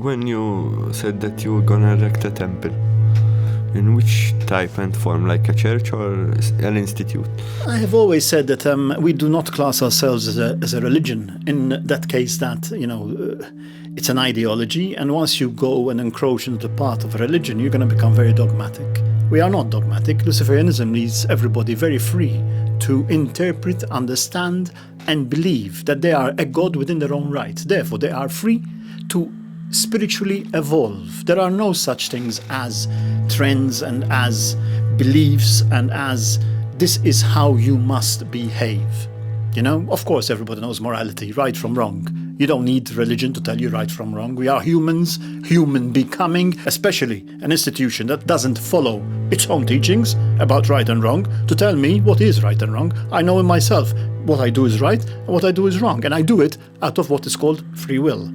when you said that you were gonna erect a temple, in which type and form, like a church or an institute? I have always said that we do not class ourselves as a religion. In that case, that it's an ideology, and once you go and encroach into the path of religion, you're going to become very dogmatic. We are not dogmatic. Luciferianism leaves everybody very free to interpret, understand, and believe that they are a god within their own right. Therefore, they are free to spiritually evolve. There are no such things as trends and as beliefs and as this is how you must behave. Of course, everybody knows morality, right from wrong. You don't need religion to tell you right from wrong. We are humans, human becoming, especially an institution that doesn't follow its own teachings about right and wrong to tell me what is right and wrong. I know in myself what I do is right and what I do is wrong, and I do it out of what is called free will.